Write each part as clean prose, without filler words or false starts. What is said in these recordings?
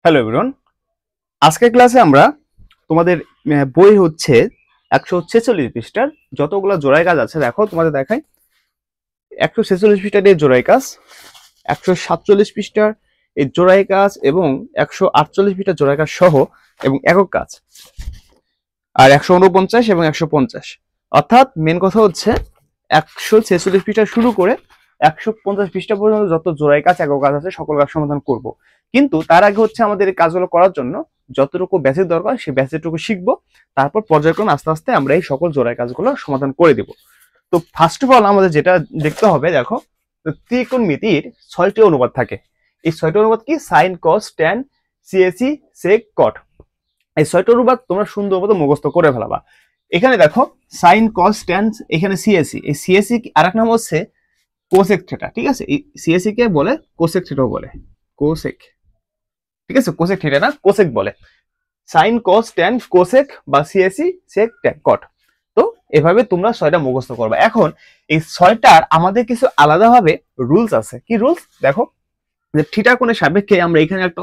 Hello everyone, আজকের ক্লাসে আমরা তোমাদের বই হচ্ছে 146 পৃষ্ঠার যতগুলো জোড়ায় কাজ আছে। দেখো তোমাদের দেখাই, 146 পৃষ্ঠার এই জোড়ায় কাজ, 147 পৃষ্ঠার এই জোড়ায় কাজ এবং 148 পৃষ্ঠার জোড়ায় কাজ সহ এবং একক কাজ, আর 149 এবং 150। অর্থাৎ মেন কথা হচ্ছে 146 পৃষ্ঠা শুরু করে 150 পৃষ্ঠা পর্যন্ত যত জোড়ায় কাজ একক কাজ আছে সকল কাজ সমাধান করব। কিন্তু তার আগে হচ্ছে আমাদের এই কাজগুলো করার জন্য যতটুকু বেসিক দরকার সেই বেসিকটুকু শিখবো, তারপর পর্যায়ক্রমে আস্তে আস্তে আমরা এই সকল জোড়ায় কাজগুলো সমাধান করে দিব। তো ফার্স্ট অফ অল আমাদের যেটা দেখতে হবে, দেখো ত্রিকোণমিতির 6টি অনুপাত থাকে। এই 6টি অনুপাত কি? সাইন, কস, ট্যান, সিএসি, সেক, কট। এই 6টি অনুপাত তোমরা সুন্দর মতো মুখস্থ করে ফেলাবা। এখানে দেখো সাইন, কস, ট্যান, এখানে সিএসি, এই সিএসি আরেক নাম হচ্ছে কোসেক থিটা। ঠিক আছে, এই সিএসি কে বলে কোসেক থিটাও বলে, কোসেক। ঠিক আছে, কোসেক থিটা না, কোসেক বলে। সাইন, কস, ট্যান, কোসেক বা সিএসি, সেক, ট্যান, কট। তো এভাবে তোমরা 6টা মুখস্থ করবে। এখন এই 6টার আমাদের কিছু আলাদাভাবে রুলস আছে। কি রুলস? দেখো, যে থিটা কোণের সাপেক্ষে আমরা এখানে একটা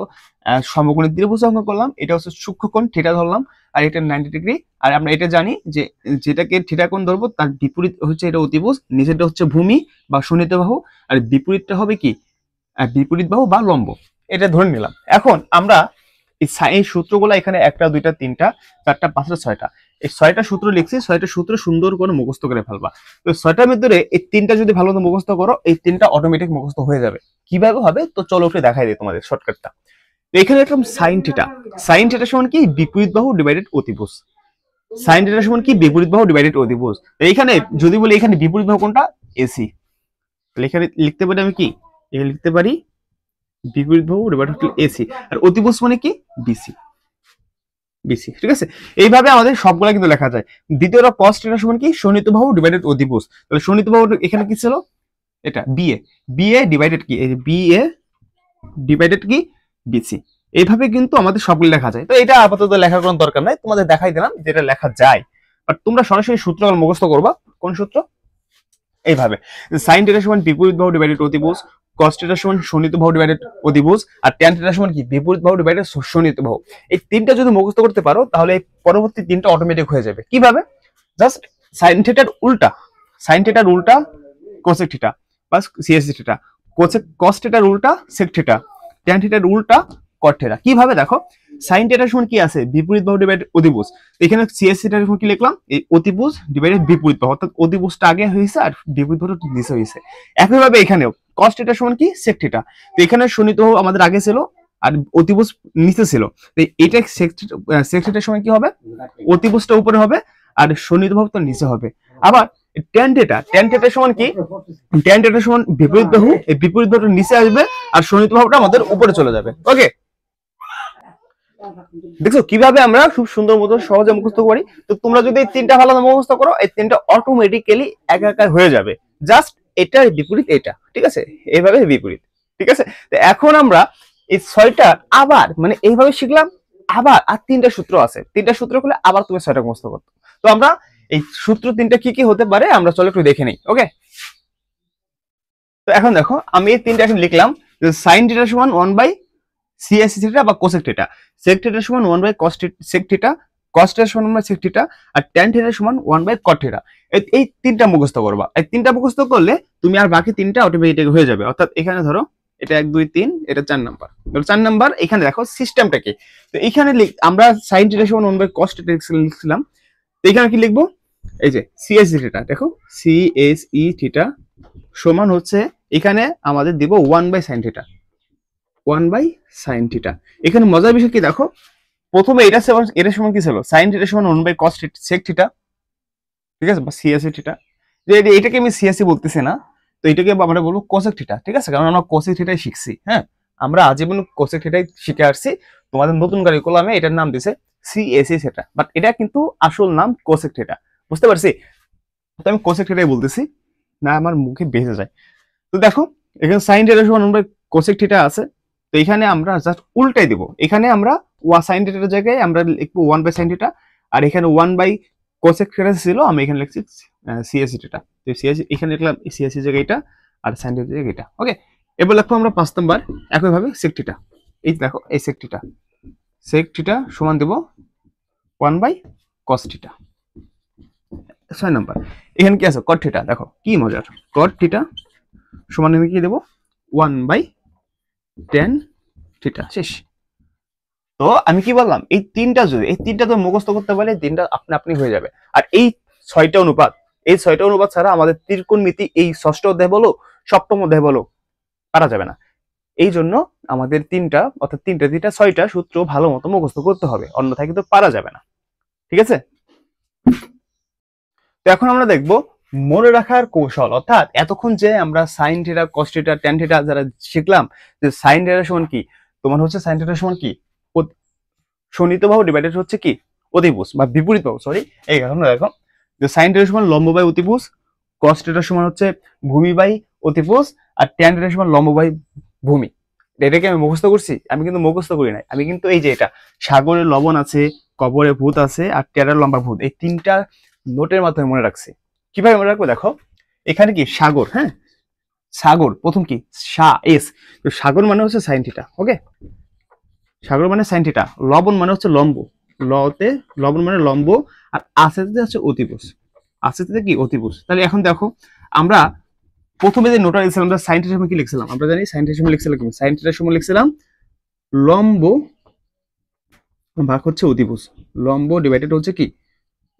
সমকোণী ত্রিভুজ অঙ্কন করলাম, এটা হচ্ছে সূক্ষ্মকোণ থিটা ধরলাম, আর এটা 90 ডিগ্রি। আর আমরা এটা জানি যে যেটাকে থিটা কোণ ধরবো তার বিপরীত হচ্ছে এটা অতিভুজ, নিচেরটা হচ্ছে ভূমি বা শোণিত বাহু, আর বিপরীতটা হবে কি? বিপরীত বাহু বা লম্ব। এটা ধরে নিলাম। এখন আমরা এই সূত্রগুলো এখানে 1টা 2টা 3টা 4টা 5টা 6টা, এই 6টা সূত্র লিখছি। 6টা সূত্র সুন্দর করে মুখস্থ করে ফেলবা। তো 6টার ভিতরে এই 3টা যদি ভালো মতো মুখস্থ করো, এই 3টা অটোমেটিক মুখস্থ হয়ে যাবে। কিভাবে হবে তো চলো একটু দেখাই দিই তোমাদের শর্টকাটটা। তো এখানে একটা সাইন থিটা, সাইন থিটা সমান কি? বিপরীত বাহু ডিভাইডেড অতিভুজ। সাইন থিটা সমান কি? বিপরীত বাহু ডিভাইডেড অতিভুজ। এইখানে যদি বলি এখানে বিপরীত বাহু কোনটা? এসি। তাহলে এখানে লিখতে পারি আমি কি? এখানে লিখতে পারি বিপরীত বাহু ডিভাইডেড এসি, আর অতিভুজ মানে কি? বিসি। বিসি। ঠিক আছে, এইভাবে আমাদের সবগুলা কিন্তু লেখা যায়। দ্বিতীয়টা cos থিটা সমান কি? শোণিত বাহু ডিভাইডেড অতিভুজ। তাহলে শোণিত বাহু এখানে কি ছিল? এটা বিএ, বিএ ডিভাইডেড কি? এই যে বিএ ডিভাইডেড কি? বিসি। এইভাবে কিন্তু আমাদের সবগুলো লেখা যায়। তো এটা আপাতত লেখার কোনো দরকার নাই, তোমাদের দেখাই দিলাম যেটা লেখা যায়। বাট তোমরা সরাসরি সূত্রগুলো মুখস্থ করবা। কোন সূত্র? এইভাবে সাইন থিটা সমান বিপরীত বাহু ডিভাইডেড অতিভুজ, cos থিটা সমান শোণিত বাহু ডিভাইডেড অতিভুজ, আর tan থিটা সমান কি? বিপরীত বাহু ডিভাইডেড শোণিত বাহু। এই 3টা যদি মুখস্থ করতে পারো তাহলে এই পরবর্তী 3টা অটোমেটিক হয়ে যাবে। কিভাবে? জাস্ট সাইন থিটার উল্টা, সাইন থিটার উল্টা কোসেক থিটা বা সিএসি থিটা, কোসেক কস থিটার উল্টা সেক থিটা, tan থিটার উল্টা কট থিটা। কিভাবে? দেখো সাইন থিটা সমান কি আছে? বিপরীত বাহু ডিভাইডেড অতিভুজ। এখানে সিএসি থিটার সমান কি লিখলাম? এই অতিভুজ ডিভাইডেড বিপরীত বাহু, অর্থাৎ অতিভুজটা আগে হয়েছে আর বিপরীত বাহুটা নিচে হয়েছে। একইভাবে এখানেও কস থিটা সমান কি? Sec theta. তো এখানে শোণিত বাহু আমাদের আগে ছিল আর অতিভুজ নিচে ছিল। তো এটা সেক থিটার সমান কি হবে? অতিভুজটা উপরে হবে আর শোণিত বাহু তো নিচে হবে। আবার ট্যান থিটা, ট্যান থিটার সমান কি? ট্যান থিটার সমান বিপরীত বাহু, এই বিপরীত বাহুটা নিচে আসবে আর শোণিত বাহুটা আমাদের উপরে চলে যাবে। ওকে, দেখছো কিভাবে আমরা খুব সুন্দর মতো সহজে মুখস্থ করি। তো তোমরা যদি এই 3টা ভালো মুখস্থ করো, এই 3টা অটোমেটিক্যালি একাকার হয়ে যাবে। জাস্ট এটার বিপরীত এটা। ঠিক আছে, এইভাবে বিপরীত। ঠিক আছে, তো এখন আমরা এই 6টা আবার মানে এইভাবে শিখলাম। আবার আর 3টা সূত্র আছে, 3টা সূত্র করলে আবার তুমি 6টা মুখস্থ করতে। তো আমরা এই সূত্র 3টা কি কি হতে পারে আমরা চলো একটু দেখে নিই। ওকে, তো এখন দেখো আমি এই 3টা এখন লিখলাম। সাইন থিটা সমান 1 সিএসি থিটা বা কোসেক থিটা, সেক থিটা সমান 1 কস সেক থিটা, কস থিটা সমান 1 সেক থিটা, আর ট্যান থিটা সমান 1 কট থিটা। এই 3টা মুখস্থ করবা। এই 3টা মুখস্থ করলে তুমি আর বাকি 3টা অটোমেটিক হয়ে যাবে। অর্থাৎ এখানে ধরো এটা 1 2 3, এটা 4 নাম্বার। 4 নাম্বার এখানে দেখো সিস্টেমটা কি। তো এখানে আমরা সাইন থিটা সমান 1 কস থিটা লিখছিলাম। তো এখানে কি লিখবো? এই যে সিএসি থিটা, দেখো সিএসই থিটা সমান হচ্ছে এখানে আমাদের দিব 1/sin থিটা, 1/sin থিটা। এখানে মজার বিষয় কি দেখো, প্রথমে এটা সমান কি ছিল? সাইন থিটা সমান 1/cos সেক থিটা। ঠিক আছে, বা সিএসি থিটা। যে এটাকে আমি সিএসি বলতেছি না, তো এটাকে আমরা বলবো কোসেক থিটা। ঠিক আছে, কারণ আমরা কোসেক থিটাই শিখছি। হ্যাঁ, আমরা আজীবন কোসেক থিটাই শিখে আসছি। তোমাদের নতুন কারিকুলামে এটার নাম দিছে সিএসি থিটা, বাট এটা কিন্তু আসল নাম কোসেক থিটা। বুঝতে পারছি? তো আমি কোসেক থিটাই বলতেছি না, আমার মুখে বেঁচে যায়। তো দেখো এখানে সাইন থিটা সমান 1/কোসেক থিটা আছে। তো এখানে আমরা জাস্ট উল্টাই দিব। এখানে আমরা সাইন থিটার জায়গায় আমরা লিখবো 1/sin থিটা, আর এখানে 1/কোসেক থিটা ছিল, আমি এখানে লিখছি সিএসি থিটা। তো সিএসি এখানে লিখলাম সিএসি জায়গায় এটা, আর সাইন থিটার জায়গায় এটা। ওকে, এবার লিখবো আমরা 5 নাম্বার একইভাবে সেক থিটা। এই দেখো এই সেক থিটা সমান দেব 1/cos থিটা। 6 নাম্বার এখানে কি আছে cot থিটা, দেখো কি মজার, cot থিটা সমান আমি কি দেব 1/tan থিটা। শেষ। তো আমি কি বললাম, এই তিনটা তো মুখস্থ করতে পারলে তিনটা আপনি আপনি হয়ে যাবে। আর এই 6টা অনুপাত, এই 6টা অনুপাত ছাড়া আমাদের ত্রিকোণমিতি এই 6ষ্ঠ অধ্যায় বলো 7ম অধ্যায় বলো পারা যাবে না। এই জন্য আমাদের তিনটা অর্থাৎ তিনটা 6টা সূত্র ভালো মতো মুখস্থ করতে হবে, অন্যথায় কিন্তু পারা যাবে না। ঠিক আছে, তো এখন আমরা দেখব মনে রাখার কৌশল, অর্থাৎ এতক্ষণ যে আমরা sine theta cos theta tan theta যারা শিখলাম, যে সাইন থিটা সমান কি, তোমার হচ্ছে সাইন থিটা সমান কি সন্নিহিত বাহু ডিভাইডেড হচ্ছে কি অতিভুজ বা বিপরীত বাহু, সরি। এই কারণে দেখো যে সাইন থিটা সমান লম্ব বাই অতিভুজ, কস থিটা সমান হচ্ছে ভূমি বাই অতিভুজ, আর ট্যান থিটা সমান লম্ব বাই ভূমি। এটাকে আমি মুখস্থ করছি? আমি কিন্তু মুখস্থ করি নাই, আমি কিন্তু এই যে এটা সাগরে লবণ আছে, কবরে ভূত আছে, আর টেরার লম্বা ভূত, এই তিনটা নোটের মাধ্যমে মনে রাখছি। কিভাবে মনে রাখবো দেখো, এখানে কি সাগর, হ্যাঁ সাগর, প্রথম কি এস, তো সাগর মানে হচ্ছে সাইন থিটা, ওকে, সাগর মানে সাইন থিটা, লবণ মানে হচ্ছে লম্ব, লতে লবণ মানে লম্ব, আর আসেতে হচ্ছে অতিভুজ, আসেতে কি অতিভুজ। তাহলে এখন দেখো আমরা প্রথমে যে নোটা লিখছিলাম আমরা সাইন থিটার সময় কি লিখছিলাম, আমরা জানি সাইন থিটার সময় লিখছিলাম কি, সাইন থিটার সময় লিখছিলাম লম্ব ভাগ হচ্ছে অতিভুজ, লম্ব ডিভাইডেড হচ্ছে কি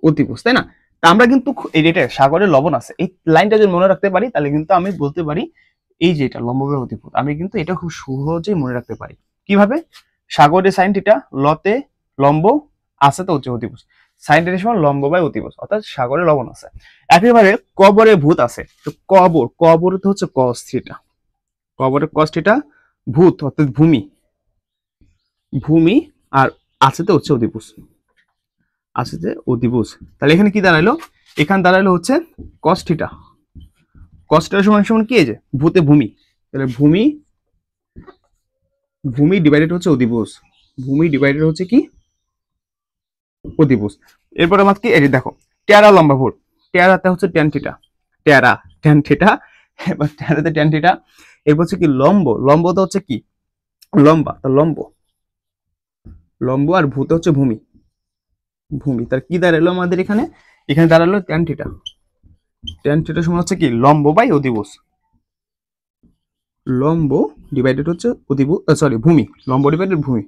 অতিভুজ, তাই না? তা আমরা কিন্তু এটা সাগরের লবণ আছে, এই লাইনটা যদি মনে রাখতে পারি তাহলে কিন্তু আমি বলতে পারি এই যে এটা লম্ব বাই অতিভুজ, আমি কিন্তু এটা খুব সহজেই মনে রাখতে পারি। কিভাবে? সাগরের সাইন থিটা, লতে লম্ব, আছে তো হচ্ছে অতিভুজ, সাইন থিটার সমান লম্ব বাই অতিভুজ, অর্থাৎ সাগরে লবণ আছে। একইভাবে কবরে ভূত আছে, তো কবর তো হচ্ছে কস থিটা, কবরের কস থিটা, ভূত অর্থাৎ ভূমি আর আছে তো হচ্ছে অতিভুজ, আছে যে অতিভুজ। তাহলে এখানে কি দাঁড়াইলো, এখানে দাঁড়াইলো হচ্ছে কস থিটা, কস থিটা সমান সমান কি, এই যে ভূতে ভূমি, তাহলে ভূমি ডিভাইডেড হচ্ছে অতিভুজ, ভূমি ডিভাইডেড হচ্ছে কি অতিভুজ। এরপর আমার কি, এই যে দেখো টেরা লম্বা ভূত, টেরাতে হচ্ছে ট্যান থিটা, ট্যান থিটা, এবার টেরাতে ট্যান থিটা। এরপর হচ্ছে কি লম্ব তো হচ্ছে কি লম্বা, তো লম্ব আর ভূতে হচ্ছে ভূমি, তার কি দাঁড়ালো আমাদের এখানে, এখানে দাঁড়ালো ট্যান থিটা সমান হচ্ছে কি লম্ব বাই অতিভুজ, লম্ব ডিভাইডেড হচ্ছে অতিভুজ, সরি ভূমি, লম্ব ডিভাইডেড ভূমি।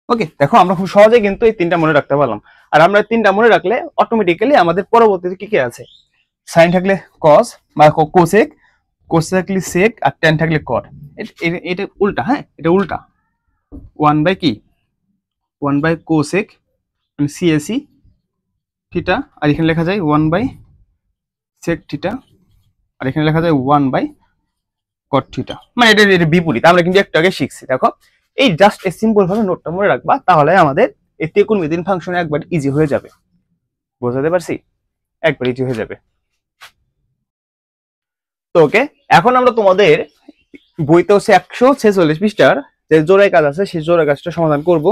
ওকে, দেখো আমরা খুব সহজে কিন্তু এই তিনটা মনে রাখতে পারলাম। আর আমরা তিনটা মনে রাখলে অটোমেটিক্যালি আমাদের পরবর্তীতে কি কি আছে, সাইন থাকলে কস বা কোসেক, কোস থাকলে সেক, আর ট্যান থাকলে কট। এটা উল্টা, হ্যাঁ এটা উল্টা, 1/কোসেক মানে সিএসি থিটা, আর এখানে লেখা যায় 1/সেক থিটা, আর এখানে লেখা যায় 1/কট থিটা, মানে এটা বিপরীত। আমরা কিন্তু একটু আগে শিখছি, দেখো এই জাস্ট এই সিম্পল ভাবে নোটটা মনে রাখবা, তাহলে আমাদের এই ত্রিকোণমিতির ফাংশন একবার ইজি হয়ে যাবে। বোঝাতে পারছি? একবার ইজি হয়ে যাবে। তো ওকে, এখন আমরা তোমাদের বইতে হচ্ছে 146 পৃষ্ঠার যে জোড়াই কাজ আছে সেই জোড়াই কাজটা সমাধান করব,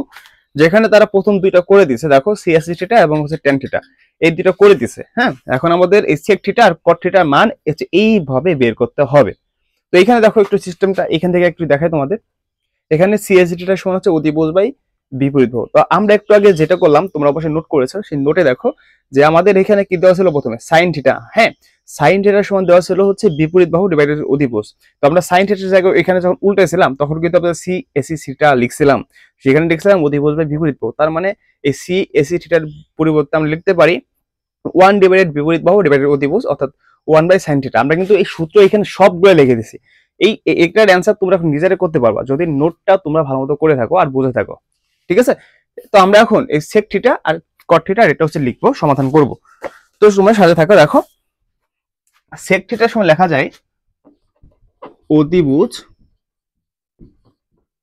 যেখানে তারা প্রথম দুইটা করে দিছে, দেখো সিএসি থিটা এবং হচ্ছে ট্যান থিটা, এই দুটো করে দিছে। হ্যাঁ, এখন আমাদের এই সেক থিটা আর কট থিটার মান এইভাবে বের করতে হবে। তো এখানে দেখো একটু সিস্টেমটা এখান থেকে একটু দেখাই তোমাদের। এখানে সিএসি থিটা সমান হচ্ছে অতিভুজ বাই বিপরীত বাহু। তো আমরা একটু আগে যেটা করলাম তোমরা অবশ্যই নোট করেছো, সেই নোটে দেখো যে আমাদের এখানে কি দেওয়া ছিল প্রথমে সাইন থিটা, হ্যাঁ সাইন থিটার সমান দেওয়া ছিল হচ্ছে বিপরীত বাহু ডিভাইডেড অতিভুজ। তো আমরা সাইন থিটার জায়গায় এখানে যখন উল্টাইছিলাম তখন কিন্তু আমরা সি এসি থিটা লিখছিলাম, সেখানে লিখছিলাম অতিভুজ বাই বিপরীত বাহু। তার মানে এই সি এসি থিটার পরিবর্তে আমরা লিখতে পারি 1 ডিভাইডেড বিপরীত বাহু ডিভাইডেড অতিভুজ, অর্থাৎ 1/sin থিটা। আমরা কিন্তু এই সূত্র এখানে সবগুলো লিখে দিছি। এটার অ্যান্সার তোমরা নিজেরা করতে পারবা যদি নোটটা তোমরা ভালোমতো করে থাকো আর বুঝে থাকো, ঠিক আছে? তো আমরা এখন এই সেক থিটা আর কট থিটা এটা হচ্ছে লিখবো, সমাধান করব। তো তোমরা সাথে থাকো। দেখো সেক থিটার সময় লেখা যায় অতিভুজ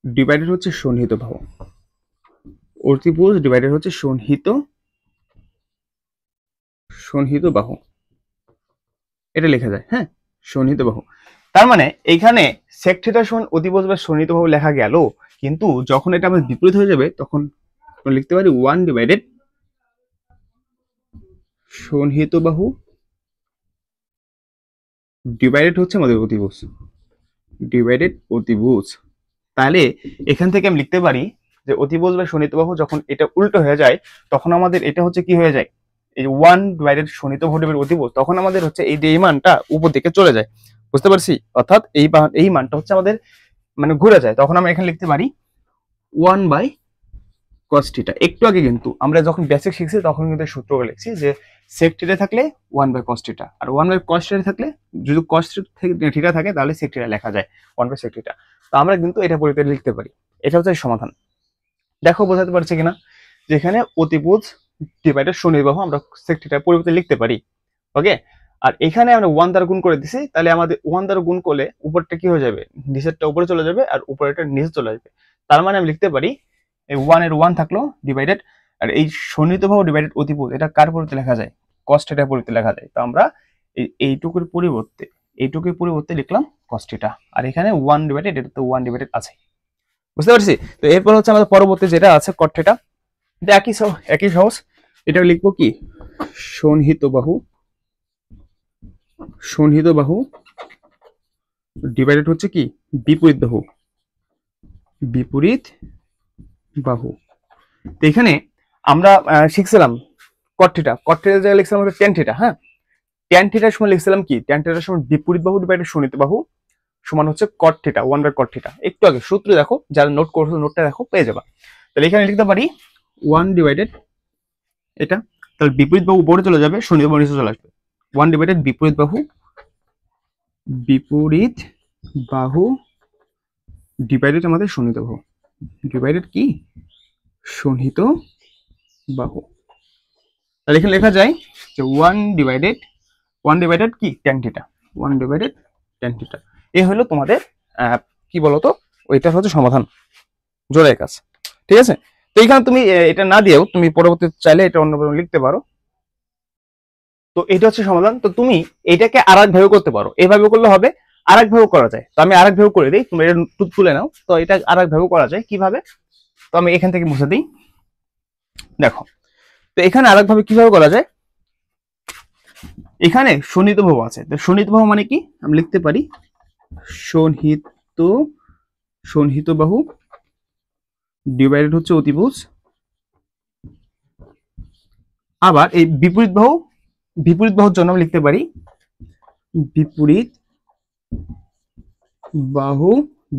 ডিভাইডেড হচ্ছে সন্নিহিত বাহু, অতিভুজ ডিভাইডেড হচ্ছে সন্নিহিত বাহু, এটা লেখা যায়, হ্যাঁ সন্নিহিত বাহু। তার মানে এইখানে সেক থিটার সমান অতিভুজ বা সন্নিহিত বাহু লেখা গেল, কিন্তু যখন এটা আমাদের বিপরীত হয়ে যাবে তখন লিখতে পারি 1 ডিভাইডেড সন্নিহিত বাহু ডিভাইডেড হচ্ছে আমাদের অতিভুজ, ডিভাইডেড অতিভুজ। তাহলে এখান থেকে আমি লিখতে পারি যে অতিভুজ বা শোণিত বাহু যখন এটা উল্টো হয়ে যায় তখন আমাদের এটা হচ্ছে কি হয়ে যায়, এই যে 1 / শোণিত বাহু ডিভাইডেড অতিভুজ, তখন আমাদের হচ্ছে এই মানটা উপর দিকে চলে যায়, বুঝতে পারছি? অর্থাৎ এই মানটা হচ্ছে আমাদের মানে ঘুরে যায়, তখন আমরা এখানে লিখতে পারি 1/cos θ। একটু আগে কিন্তু আমরা যখন বেসিক শিখছি তখন কিন্তু সূত্রটা লিখছি যে sec θ থাকলে 1/cos θ, আর 1/cos θ থাকলে যদি cos θ থাকে তাহলে sec θ লেখা যায় 1/sec θ। তো আমরা কিন্তু এটা পরিবর্তে লিখতে পারি। এটা হচ্ছে সমাধান। দেখো বোঝাতে পারছি কিনা, যেখানে অতিভুজ ডিভাইডেড শোণিত বাহু আমরা sec θ পরিবর্তে লিখতে পারি। ওকে, আর এখানে আমরা 1 দ্বারা গুণ করে দিছি, তাহলে আমাদের 1 দ্বারা গুণ করলে উপরটা কি হয়ে যাবে, নিচেরটা উপরে চলে যাবে আর উপরেরটা নিচে চলে যাবে। তার মানে আমি লিখতে পারি এই 1 এর 1 থাকলো ডিভাইডেড, আর এই শোণিত বাহু ডিভাইডেড অতিভুজ এটা কার পরিবর্তে লেখা যায়, cos θ পরিবর্তে লেখা যায়। তো আমরা এইটুকুর পরিবর্তে লিখলাম cos θ, আর এখানে 1 ডিভাইডেড, এটা তো 1 ডিভাইডেড আছে, বুঝতে পারছি? তো এরপর হচ্ছে আমাদের পরবর্তী যেটা আছে cot θ, এটা একই সহজ। এটা লিখবো কি, শোণিত বাহু ডিভাইডেড হচ্ছে কি বিপরীত বাহু। তো এখানে আমরা শিখছিলাম cot θ, জায়গায় লিখছিলাম tan θ। হ্যাঁ, tan θ সময় লিখছিলাম কি, tan θ সময় বিপরীত বাহু ডিভাইডেড শোণিত বাহু সমান হচ্ছে cot θ, 1/cot θ। একটু আগে সূত্র দেখো, যারা নোট করছো নোটটা দেখো, পেয়ে যাবা। তাহলে এখানে লিখতে পারি 1 ডিভাইডেড এটা, তাহলে বিপরীত বাহু উপরে চলে যাবে, শোণিত বাহু নিচে চলে আসবে। 1 ডিভাইডেড বিপরীত বাহু ডিভাইডেড আমাদের শোণিত বাহু, ডিভাইডেড কি শোণিত বাহু। তাহলে এখানে লেখা যায় যে 1 ডিভাইডেড কি tan θ, 1 ডিভাইডেড tan θ। এই হলো তোমাদের কি বলতো, ওইটা হচ্ছে সমাধান, জোড়ায় কাজ। ঠিক আছে? তো এখানে তুমি এটা না দিয়েও তুমি পরবর্তীতে চাইলে এটা অন্যভাবে লিখতে পারো। তো এটা হচ্ছে সমাধান। তো তুমি এটাকে আরেক ভাবে করতে পারো, এভাবে করলে হবে, আরেক ভাবে করা যায়। তো আমি আরেক ভাবে করে দিই, তুমি এটা তুলে নাও। তো এটা আরেক ভাবে করা যায় কিভাবে, তো আমি এখান থেকে মুছে দিই। দেখো, তো এখানে আরেক ভাবে কিভাবে করা যায়, এখানে শোণিত বাহু আছে। তো শোণিত বাহু মানে কি, আমি লিখতে পারি শোণিত বাহু ডিভাইডেড হচ্ছে অতিভুজ। আবার এই বিপরীত বাহুর জন্য আমি লিখতে পারি বিপরীত বাহু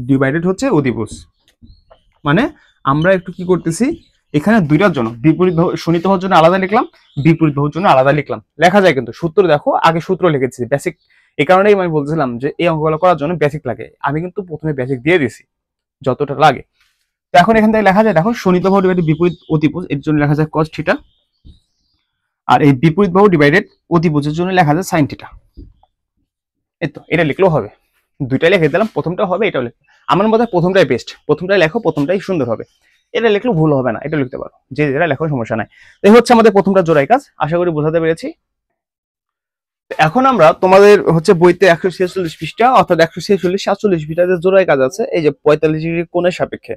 ডিভাইডেড হচ্ছে অতিভুজ। মানে আমরা একটু কি করতেছি, এখানে দুইটার জন্য বিপরীত বাহু শোণিত বাহুর জন্য আলাদা লিখলাম, বিপরীত বাহুর জন্য আলাদা লিখলাম। লেখা যায় কিন্তু সূত্র দেখো, আগে সূত্র লিখেছি বেসিক। এই কারণেই আমি বলছিলাম যে এই অঙ্কগুলো করার জন্য বেসিক লাগে। আমি কিন্তু প্রথমে বেসিক দিয়ে দিছি যতটা লাগে। তো এখন এখান থেকে লেখা যায়, দেখো শোণিত বাহু ডিভাইডেড বিপরীত অতিভুজ, এর জন্য লেখা যায় cos θ, আর এই বিপরীত বাহু ডিভাইডেড অতিভুজের জন্য লেখা যায় sin θ। এই তো এটা লিখলেও হবে, দুইটাই লিখে দিলাম, প্রথমটা হবে, এটাও লিখতে। আমার মতে প্রথমটাই বেস্ট, প্রথমটাই লেখো, প্রথমটাই সুন্দর হবে। এটা লিখলে ভুল হবে না, এটা লিখতে পারো, যে যেটা লেখো সমস্যা নাই। এই হচ্ছে আমাদের প্রথমটা জোড়াই কাজ, আশা করি বোঝাতে পেরেছি। এখন আমরা তোমাদের হচ্ছে বইতে 146 পৃষ্ঠা অর্থাৎ 146-47 পৃষ্ঠাতে জোড়াই কাজ আছে, এই যে 45 ডিগ্রি কোণের সাপেক্ষে,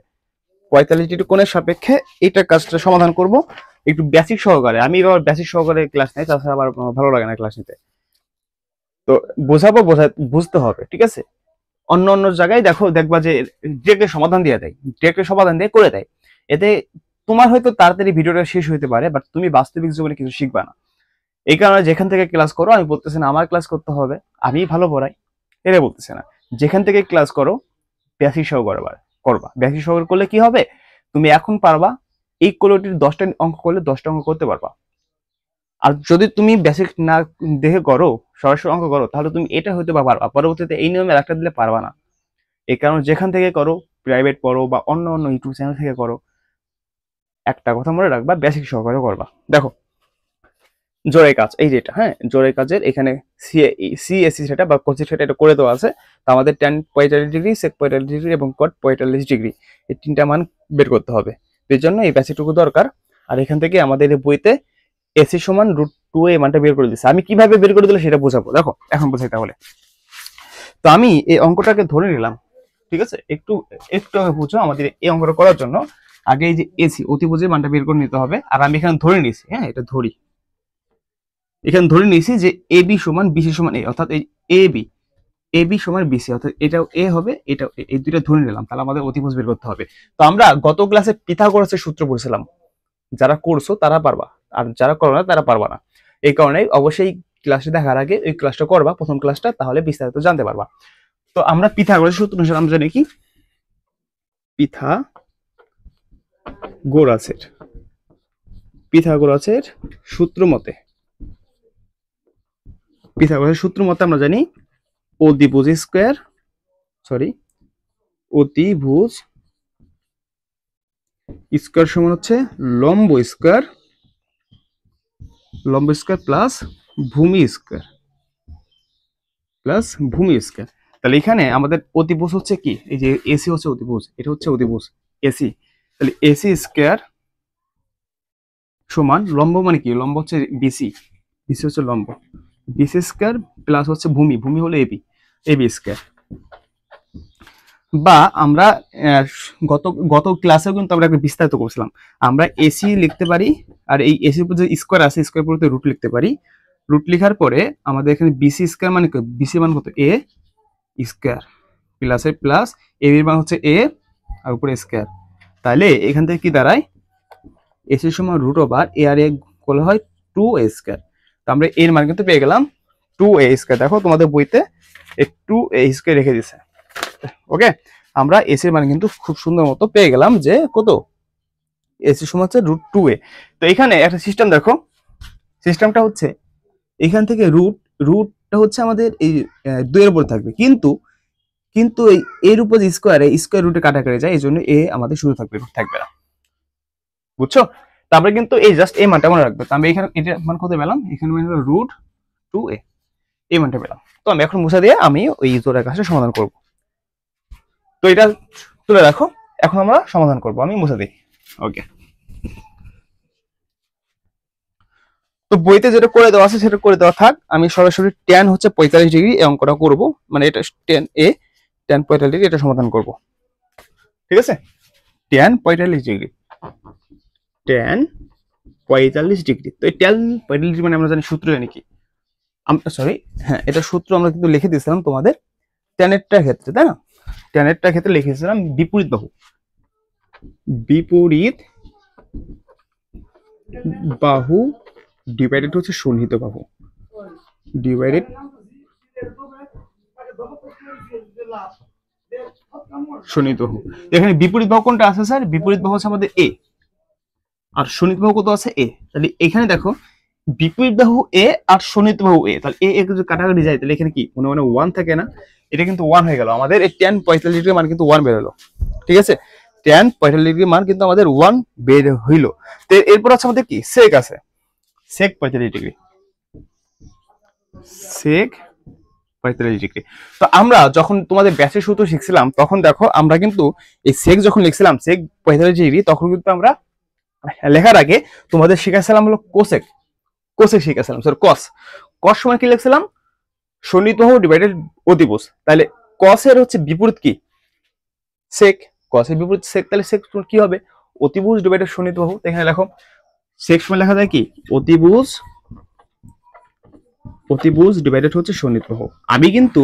45 ডিগ্রি কোণের সাপেক্ষে এটা কাজটা সমাধান করব একটু বেসিক সহকারে। আমি এবার বেসিক সহকারে ক্লাস নেই, তাছাড়া আবার ভালো লাগে না ক্লাস নিতে। তো বুঝতে হবে, ঠিক আছে? অন্য জায়গায় দেখবা যে ডিরেক্ট সমাধান দিয়ে দেয়, ডিরেক্ট সমাধান দিয়ে করে দেয়। এতে তোমার হয়তো তাড়াতাড়ি ভিডিওটা শেষ হইতে পারে, বাট তুমি বাস্তবিক জীবনে কিছু শিখবা না। এই কারণে যেখান থেকে ক্লাস করো, আমি বলতেছি না আমার ক্লাস করতে হবে, আমি ভালো পড়াই, এটা বলতেছে না। যেখান থেকে ক্লাস করো বেসিক সহকারে করবা। বেসিক সহকারে করলে কি হবে, তুমি এখন পারবা এই কোয়ালিটির 10টা অঙ্ক করলে 10টা অঙ্ক করতে পারবা। আর যদি তুমি বেসিক না দেখে করো, সরাসরি অঙ্ক করো, তাহলে তুমি এটা হয়তো বা পারবা, পরবর্তীতে এই নিয়মে একটা দিলে পারবা না। এই কারণে যেখান থেকে করো, প্রাইভেট পড়ো বা অন্য ইউটিউব চ্যানেল থেকে করো, একটা কথা মনে রাখবা, বেসিক সহকারে করবা। দেখো জোড়াই কাজ, এই যেটা, হ্যাঁ জোড়াই কাজের এখানে সিএসি সেটা বা কোসি সেটা এটা করে দেওয়া আছে। তো আমাদের tan 45 ডিগ্রি, sec 45 ডিগ্রি এবং cot 45 ডিগ্রি, এই তিনটা মান বের করতে হবে। এর জন্য এই বেসিকটুকু দরকার। আর এখান থেকে আমাদের এই বইতে এসি সমান √2 এই মানটা বের করে দিচ্ছে। আমি কিভাবে বের করে দিলে সেটা বোঝাবো, দেখো এখন বোঝাই তাহলে। তো আমি এই অঙ্কটাকে ধরে নিলাম, ঠিক আছে? একটু বুঝো, আমাদের এই অঙ্কটা করার জন্য আগে এই যে এসি অতিভুজের মানটা বের করে নিতে হবে। আর আমি এখানে ধরে নিয়েছি, হ্যাঁ এটা ধরি, এখানে ধরে নিয়েছি যে এবি সমান বিসি সমান এ, অর্থাৎ এই এবি এবি সমান বিসি, অর্থাৎ এটাও এ হবে, এটাও এই দুইটা ধরে নিলাম, তাহলে আমাদের অতিভুজ বের করতে হবে। তো আমরা গত ক্লাসে পিথাগোরাসের সূত্র পড়ছিলাম, যারা করছো তারা পারবা, আর যারা করো না তারা পারবা না। এই কারণে অবশ্যই ক্লাসে দেখার আগে ওই ক্লাসটা করবা, প্রথম ক্লাসটা, তাহলে বিস্তারিত জানতে পারবা। তো আমরা পিথাগোরাসের সূত্র অনুসারে আমরা জানি কি, পিথাগোরাসের সূত্র মতে আমরা জানি অতিভুজ স্কয়ার সমান হচ্ছে লম্ব স্কয়ার প্লাস ভূমি স্কয়ার। তাহলে এখানে আমাদের অতিভুজ হচ্ছে কি, এই যে এসি হচ্ছে অতিভুজ, এটা হচ্ছে অতিভুজ এসি, তাহলে এসি স্কয়ার সমান লম্ব মানে কি, লম্ব হচ্ছে বিসি হচ্ছে লম্ব, বিসি স্কয়ার প্লাস হচ্ছে ভূমি হলো এবি স্কয়ার। বা আমরা গত ক্লাসেও কিন্তু আমরা একটা বিস্তারিত করছিলাম, আমরা এসি লিখতে পারি, আর এই এসির উপর যে স্কয়ার আছে স্কয়ার পুরোতে রুট লিখতে পারি। রুট লেখার পরে আমাদের এখানে বিসি স্কয়ার মানে কি, বিসি মান কত, এ স্কয়ার প্লাস এর মান হচ্ছে এ আর উপরে স্কয়ার। তাহলে এখান থেকে কি দাঁড়ায়, এসি সমান রুট ওভার এ আর এ করলে হয় 2a স্কয়ার। তো আমরা এর মান কিন্তু পেয়ে গেলাম 2a স্কয়ার। দেখো তোমাদের বইতে এই 2a স্কয়ার রেখে দিয়েছে। ওকে, আমরা এসির মান কিন্তু খুব সুন্দর মতো পেয়ে গেলাম, যে কত, এসি সমান হচ্ছে √2a। তো এখানে একটা সিস্টেম দেখো, সিস্টেমটা হচ্ছে এখান থেকে রুটটা হচ্ছে আমাদের এই 2 এর উপরে থাকবে, কিন্তু এই এর উপর স্কয়ার রুটে কাটাকাটি যায়, এই জন্য এ আমাদের শুধু থাকবে, রুট থাকবে না, বুঝছো? তারপরে কিন্তু এই জাস্ট এই মানটা মনে রাখবে। তো আমি এখানে এটা মান কত পেলাম, এখানে মান হলো √2a, এই মানটা পেলাম। তো আমি এখন মুছা দিয়ে আমি ওই জোড়ার কাজটা সমাধান করব। তো এটা তুলে রাখো, এখন আমরা সমাধান করব, আমি মুছে দিই। ওকে, তো বইতে যেটা করে দেওয়া আছে সেটা করে দেওয়া থাক, আমি সরাসরি tan হচ্ছে 45 ডিগ্রি এই অঙ্কটা করব, মানে এটা tan 45 ডিগ্রি এটা সমাধান করব। ঠিক আছে, tan 45 ডিগ্রি, tan 45 ডিগ্রি। তো এই tan 45 ডিগ্রি মানে আমরা জানি, সূত্র জানি কি, সরি হ্যাঁ, এটা সূত্র আমরা কিন্তু লিখে দিয়েছিলাম তোমাদের tan এরটার ক্ষেত্রে, তাই না? tan এরটার ক্ষেত্রে লিখেছিলাম বিপরীত বাহু ডিভাইডেড হচ্ছে সন্নিহিত বাহু, ডিভাইডেড সন্নিহিত বাহু। এখানে বিপরীত বাহু কোনটা আছে স্যার? বিপরীত বাহু হচ্ছে আমাদের এ, আর সন্নিহিত বাহু কত আছে, এ। তাহলে এখানে দেখো বিপরীত বাহু এ আর সন্নিহিত বাহু এ, তাহলে এ যদি কাটাকাটি যায় তাহলে এখানে কি মনে 1 থাকে না, এটা কিন্তু 1 হয়ে গেল আমাদের। এই tan 45 ডিগ্রি মান কিন্তু 1 বের হলো। ঠিক আছে, tan 45 ডিগ্রি মান কিন্তু আমাদের 1 বের হইলো। তো এরপর আছে আমাদের কি, সেক আছে, সেক 45 ডিগ্রি, সেক 45 ডিগ্রি। তো আমরা যখন তোমাদের ব্যাসের সূত্র শিখছিলাম তখন দেখো আমরা কিন্তু এই সেক যখন লিখছিলাম, সেক 45 ডিগ্রি, তখন কিন্তু আমরা লেখার আগে তোমাদের শিখাছিলাম হলো কোসেক শিখাছিলাম, স্যার কস সময় কি লিখছিলাম, সন্নিহিত বাহু ডিভাইডেড অতিভুজ। তাহলে কসের হচ্ছে বিপরীত কি, সেক, কসের বিপরীত সেক, তাহলে সেক কি হবে, অতিভুজ ডিভাইডেড সন্নিহিত বাহু। এখানে লেখো সেক সময় লেখা যায় কি, অতিভুজ ডিভাইডেড হচ্ছে সন্নিহিত বাহু। আমি কিন্তু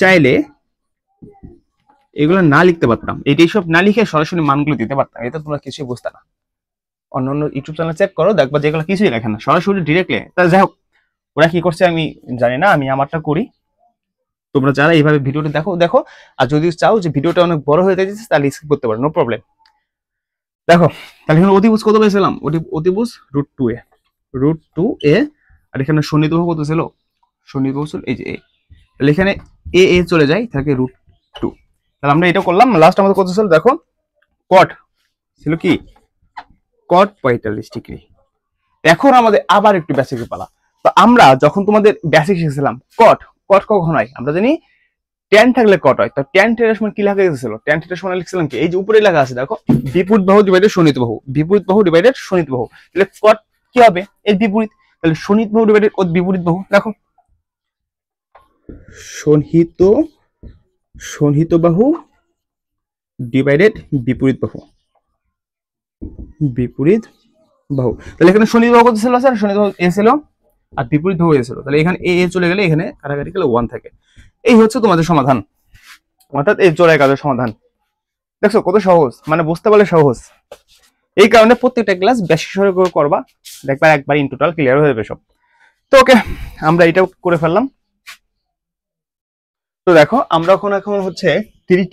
চাইলে এগুলো না লিখতে পারতাম, এই সব না লিখে সরাসরি মানগুলো দিতে পারতাম, এটা তোমরা কিছুই বুঝতে না। অন্য ইউটিউব চ্যানেল চেক করো, দেখবা যেগুলো কিছুই লেখে না, সরাসরি ডিরেক্টলি। তাহলে যাই হোক, ওরা কি করছে আমি জানি না, আমি আমারটা করি। তোমরা যারা এইভাবে ভিডিওটা দেখো, আর যদি চাও যে ভিডিওটা অনেক বড় হয়ে যাচ্ছে তাহলে স্কিপ করতে পারো, নো প্রবলেম। দেখো তাহলে এখানে অতিভুজ কত পেয়েছিলাম, অতিভুজ √2a, আর এখানে সন্নিহিত বাহু কত ছিল, সন্নিহিত বাহু ছিল এই যে এ, তাহলে এখানে এ চলে যায়, থাকে √2। তাহলে আমরা এটা করলাম, লাস্ট আমাদের কত ছিল দেখো, কট ছিল কি, কট 45 ডিগ্রি। এখন আমাদের আবার একটু বেসিক পালা। তো আমরা যখন তোমাদের বেসিক শিখছিলাম কট কখন হয়, আমরা জানি tan থাকলে কট হয়। তো tan থিটার সমান কি লেখা গেছিল, tan থিটার সমান লিখছিলাম কি, এই যে উপরে লেখা আছে দেখো, বিপরীত বাহু ডিভাইডেড সন্নিহিত বাহু, বিপরীত বাহু ডিভাইডেড সন্নিহিত বাহু। তাহলে কট কি হবে, এর বিপরীত, তাহলে সন্নিহিত বাহু ডিভাইডেড বিপরীত বাহু। দেখো সন্নিহিত বাহু ডিভাইডেড বিপরীত বাহু, তাহলে এখানে সন্নিহিত বাহু কত ছিল স্যার, সন্নিহিত বাহু এ ছিল আর বিপরীত হয়েছিল, তাহলে এখানে এ চলে গেলে এখানে কাটাকাটি গেলে 1 থাকে। এই হচ্ছে তোমাদের সমাধান, অর্থাৎ এই জোড়ায় কাজের সমাধান। দেখছো কত সহজ, মানে বুঝতে পারলে সহজ। এই কারণে প্রত্যেকটা ক্লাস বেশি করে করবা, দেখবা একবার ইন টোটাল ক্লিয়ার হয়ে যাবে সব। তো ওকে, আমরা এটাও করে ফেললাম। তো দেখো আমরা এখন হচ্ছে 30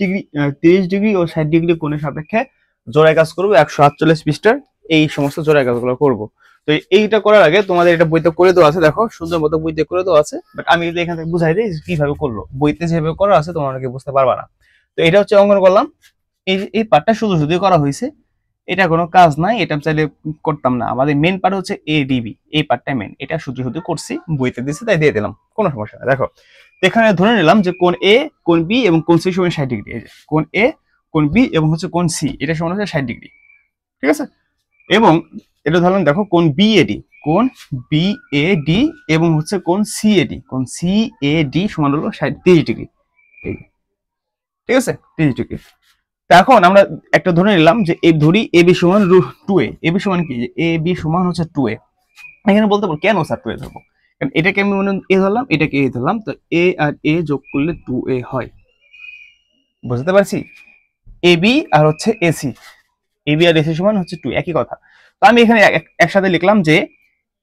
ডিগ্রি ও 60 ডিগ্রি কোণের সাপেক্ষে জোড়ায় কাজ করবো 148 পৃষ্ঠার, এই সমস্ত জোড়ায় কাজগুলো করব। তো এইটা করার আগে তোমাদের এটা বইতে করে দেওয়া আছে, দেখো সুন্দর মতো বইতে করে দেওয়া আছে, বাট আমি যদি এখান থেকে বুঝাই দিই কিভাবে করলো, বইতে যেভাবে করা আছে তোমরা অনেকে বুঝতে পারবা না। তো এটা হচ্ছে অঙ্কন করলাম, এই পার্টটা শুধু করা হয়েছে, এটা কোনো কাজ নাই, এটা চাইলে করতাম না। আমাদের মেন পার্ট হচ্ছে এডিবি, এই পার্টটা মেন, এটা শুধু করছি, বইতে দিচ্ছে তাই দিয়ে দিলাম, কোনো সমস্যা নেই। দেখো এখানে ধরে নিলাম যে কোণ এ, কোণ বি এবং কোণ সি সমান 60 ডিগ্রি। এই যে কোণ এ, কোণ বি এবং হচ্ছে কোণ সি, এটা সমান হচ্ছে 60 ডিগ্রি, ঠিক আছে। এবং এটা ধরলাম, দেখো কোণ বিএডি, কোণ বিএডি এবং হচ্ছে কোণ সিএডি, কোণ সিএডি সমান হলো 30 ডিগ্রি, ঠিক আছে, 30 ডিগ্রি। এখন আমরা একটা ধরে নিলাম যে এই ধরি এ বি সমান 2a, এ বি সমান কি, এ বি সমান হচ্ছে 2a। এখানে বলতে পারবো কেন স্যার 2a ধরবো, কারণ এটাকে আমি মনে এ ধরলাম, এটাকে এ ধরলাম, তো এ আর এ যোগ করলে 2a হয়, বুঝতে পারছি। এ বি আর হচ্ছে AC, A B R AC সমান হচ্ছে 2, একই কথা। তো আমি এখানে একসাথে লিখলাম যে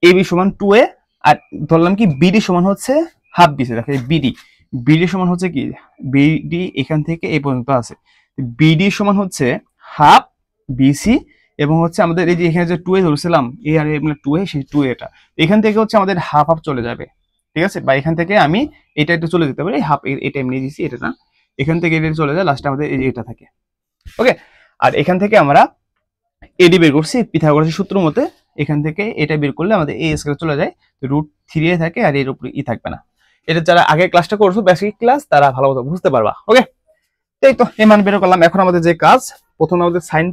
এ বি সমান 2a, আর ধরলাম কি বিডি সমান হচ্ছে হাফ বিসি। দেখো বিডি, বিডি সমান হচ্ছে কি, বিডি এখান থেকে এই পর্যন্ত আছে, বিডি সমান হচ্ছে হাফ বিসি, এবং হচ্ছে আমাদের এই যে এখানে যে 2a ধরছিলাম, এ আর এ মানে 2a, সেই 2a এটা এখান থেকে হচ্ছে আমাদের হাফ হাফ চলে যাবে, ঠিক আছে। বা এখান থেকে আমি এটা একটু চলে যেতে পারি, হাফ এটা এমনি দিয়েছি, এটা না, এখান থেকে এটা চলে যায়, লাস্টে আমাদের এই যে এটা থাকে, ওকে। আর এখান থেকে আমরা এডি বের করছি পিথাগোরাসের সূত্র মতে, এখান থেকে এটা বের করলে আমাদের এ স্কয়ার চলে যায়, √3a থাকে, আর এর উপরে ই থাকবে না। এটা যারা আগে ক্লাসটা করছো বেসিক ক্লাস, তারা ভালো মতো বুঝতে পারবা, ওকে। এই তো এই মান বের করলাম। এখন আমাদের যে কাজ, প্রথমে আমাদের sin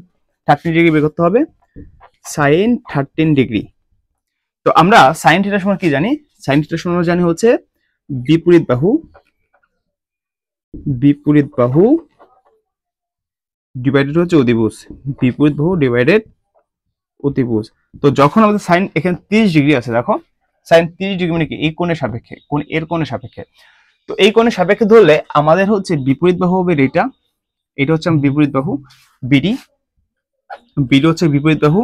13 ডিগ্রি বের করতে হবে, sin 13 ডিগ্রি। তো আমরা sin থিটা সমান কি জানি, sin থিটা সমান জানি হচ্ছে বিপরীত বাহু ডিভাইডেড হচ্ছে অধিভুজ, বিপরীত বাহু ডিভাইডেড অধিভুজ। তো যখন আমাদের sin এখানে 30 ডিগ্রি আছে, দেখো sin 30 ডিগ্রি মানে কি, এই কোণের সাপেক্ষে, কোণ এর কোণের সাপেক্ষে। তো এই কোণের সাপেক্ষে ধরলে আমাদের হচ্ছে বিপরীত বাহু হবে এটা, এটা হচ্ছে আমার বিপরীত বাহু বিডি, বিডি হচ্ছে বিপরীত বাহু,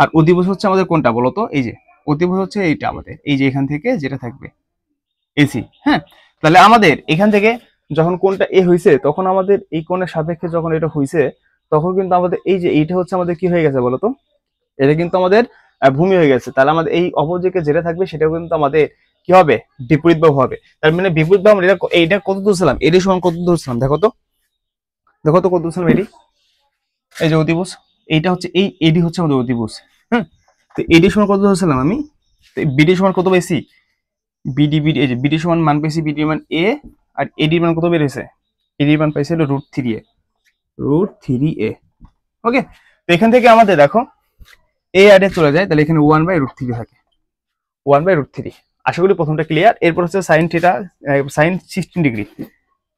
আর অধিভুজ হচ্ছে আমাদের কোনটা বলতো, এই যে অধিভুজ হচ্ছে এইটা আমাদের, এই যে এখান থেকে যেটা থাকবে এসি, হ্যাঁ। তাহলে আমাদের এখান থেকে যখন কোণটা এ হয়েছে, তখন আমাদের এই কোণের সাপেক্ষে যখন এটা হয়েছে, তখন কিন্তু আমাদের এই যে এইটা হচ্ছে আমাদের কি হয়ে গেছে বলতো, এটা কিন্তু আমাদের ভূমি হয়ে গেছে। তাহলে আমাদের এই অপোজিটে যেটা থাকবে সেটা কিন্তু আমাদের কি হবে, বিপরীত বাহু হবে। তার মানে বিপরীত বাহু এটা এইটা কত ধরছিলাম, এডি সমান কত ধরছিলাম, দেখো তো কত ধরছিলাম এডি, এই যে অধিভুজ, এইটা হচ্ছে এই এডি হচ্ছে আমাদের অধিভুজ, হ্যাঁ। তো এডি সমান কত ধরছিলাম আমি, বিডি সমান কত পেয়েছি, বিডি এই যে বিডি সমান মান পেয়েছি, বিডি মান এ, আর এডি মান কত বেরিয়েছে, এডি মান পাইছে হলো √3a, √3a, ওকে। তো এখান থেকে আমাদের দেখো এ আর এ চলে যায়, তাহলে এখানে 1/√3 থাকে, 1/√3। আশা করি প্রথমটা ক্লিয়ার। এরপর হচ্ছে sin theta, sin 16 degree,